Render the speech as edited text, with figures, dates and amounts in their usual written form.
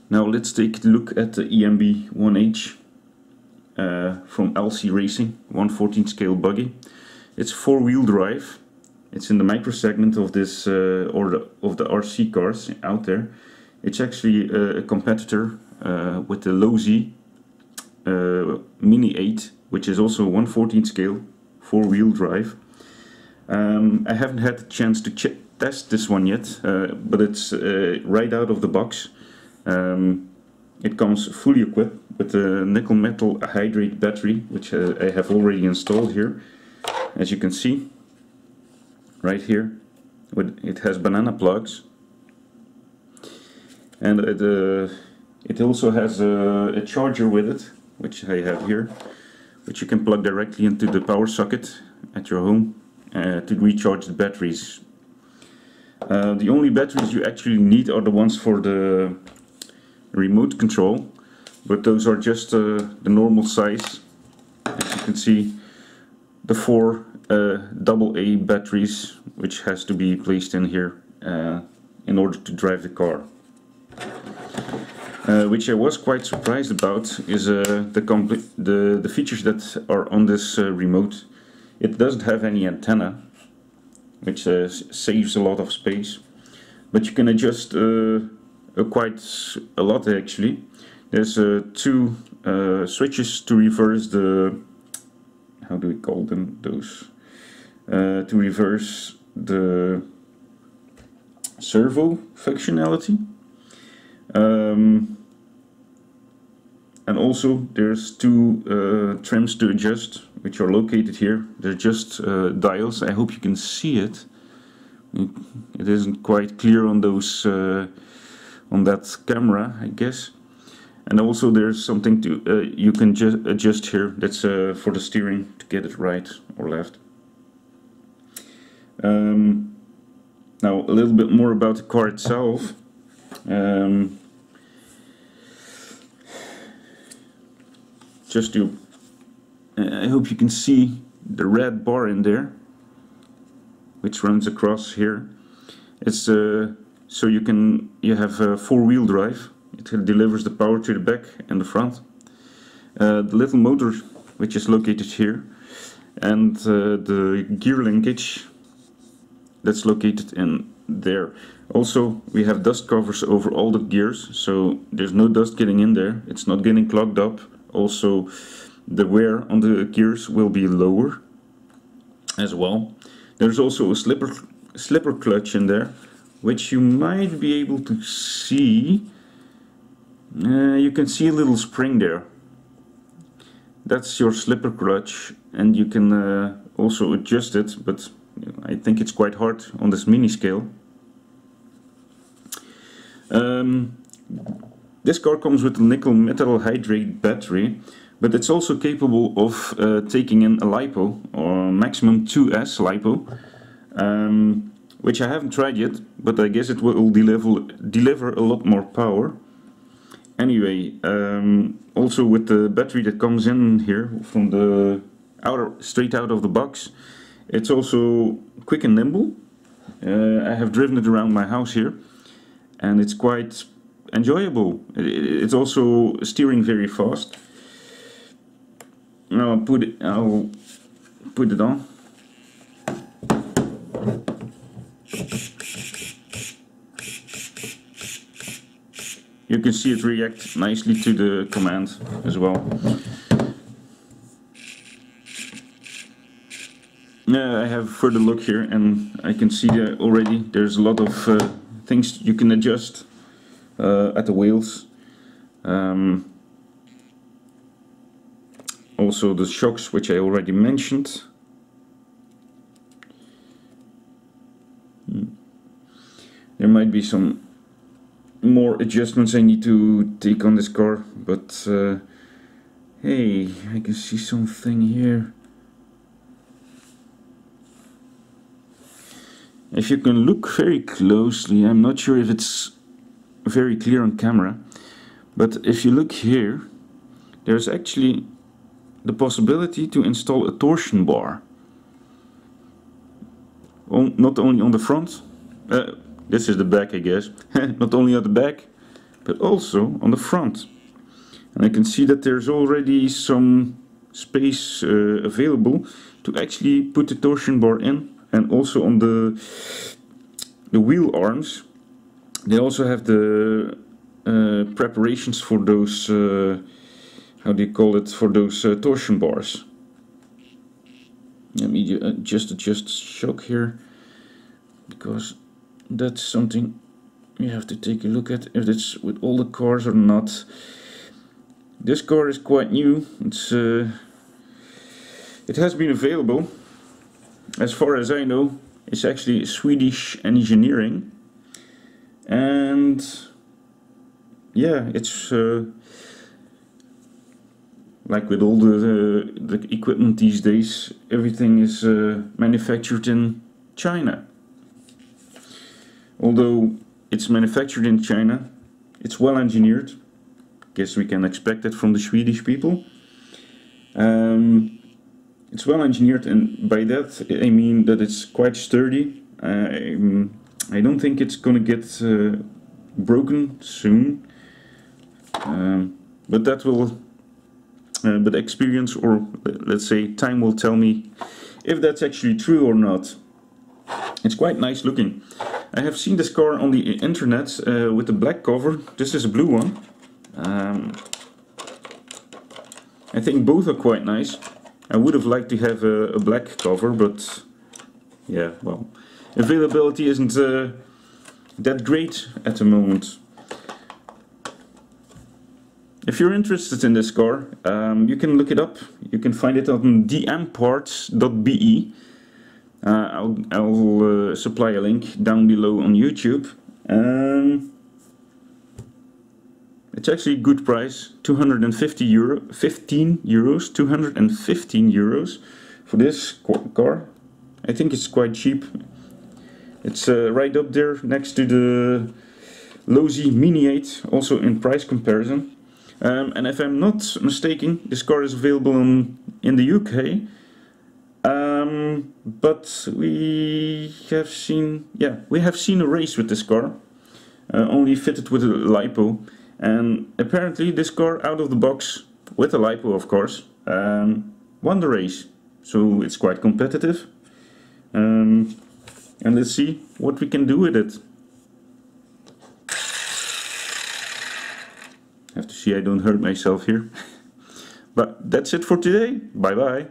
Now let's take a look at the EMB1H from LC Racing, 1/14 scale buggy. It's 4-wheel drive. It's in the micro segment of this of the RC cars out there. It's actually a competitor with the Low Z Mini 8, which is also 1/14 scale, 4-wheel drive. I haven't had the chance to test this one yet, but it's right out of the box. It comes fully equipped with a nickel metal hydrate battery, which I have already installed here. As you can see, right here, it has banana plugs, and it also has a charger with it, which I have here, which you can plug directly into the power socket at your home to recharge the batteries. The only batteries you actually need are the ones for the remote control, but those are just the normal size. As you can see, the 4 AA batteries, which has to be placed in here in order to drive the car. Which I was quite surprised about is the features that are on this remote. It doesn't have any antenna, which saves a lot of space, but you can adjust quite a lot actually. There's 2 switches to reverse the, how do we call them, those, to reverse the servo functionality. And also there's 2 trims to adjust, which are located here. They're just dials. I hope you can see it. It isn't quite clear on those on that camera, I guess. And also there's something to you can just adjust here. That's for the steering, to get it right or left. Now a little bit more about the car itself. Just to, I hope you can see the red bar in there, which runs across here. It's so you have a 4-wheel drive. It delivers the power to the back and the front. The little motor, which is located here, and the gear linkage, that's located in there. Also, we have dust covers over all the gears, so there's no dust getting in there. It's not getting clogged up. Also, the wear on the gears will be lower as well. There's also a slipper clutch in there, which you might be able to see. You can see a little spring there. That's your slipper clutch, and you can also adjust it, but I think it's quite hard on this mini scale. This car comes with a nickel metal hydrate battery, but it's also capable of taking in a Lipo, or maximum 2S Lipo, which I haven't tried yet, but I guess it will deliver a lot more power. Anyway, also with the battery that comes in here from the straight out of the box, it's also quick and nimble. I have driven it around my house here, and it's quite enjoyable. It's also steering very fast. Now I'll put it on. You can see it react nicely to the command as well. I have a further look here, and I can see that already there's a lot of things you can adjust at the wheels. Also the shocks, which I already mentioned. There might be some more adjustments I need to take on this car, but hey, I can see something here. If you can look very closely, I'm not sure if it's very clear on camera, but if you look here, there's actually the possibility to install a torsion bar. Not only on the front, this is the back, I guess, not only on the back, but also on the front. And I can see that there's already some space available to actually put the torsion bar in, and also on the wheel arms they also have the preparations for those how do you call it, for those torsion bars. Let me just adjust shock here, because that's something you have to take a look at, if it's with all the cars or not. This car is quite new. It has been available, as far as I know. It's actually Swedish engineering, and yeah, it's like with all the equipment these days, everything is manufactured in China. Although it's manufactured in China, it's well engineered. Guess we can expect it from the Swedish people. It's well engineered, and by that I mean that it's quite sturdy. I don't think it's gonna get broken soon, but that will, but experience, or let's say time, will tell me if that's actually true or not. It's quite nice looking. I have seen this car on the internet with a black cover. This is a blue one. I think both are quite nice. I would have liked to have a black cover, but yeah, well, availability isn't that great at the moment. If you're interested in this car, you can look it up. You can find it on dmparts.be. I'll supply a link down below on YouTube. It's actually a good price, 215 euros for this car. I think it's quite cheap. It's right up there next to the Losi Mini 8, also in price comparison. And if I'm not mistaken, this car is available in the UK. But we have seen a race with this car, only fitted with a Lipo. And apparently this car, out of the box, with a Lipo of course, won the race. So it's quite competitive. And let's see what we can do with it. Have to see I don't hurt myself here. But that's it for today. Bye bye.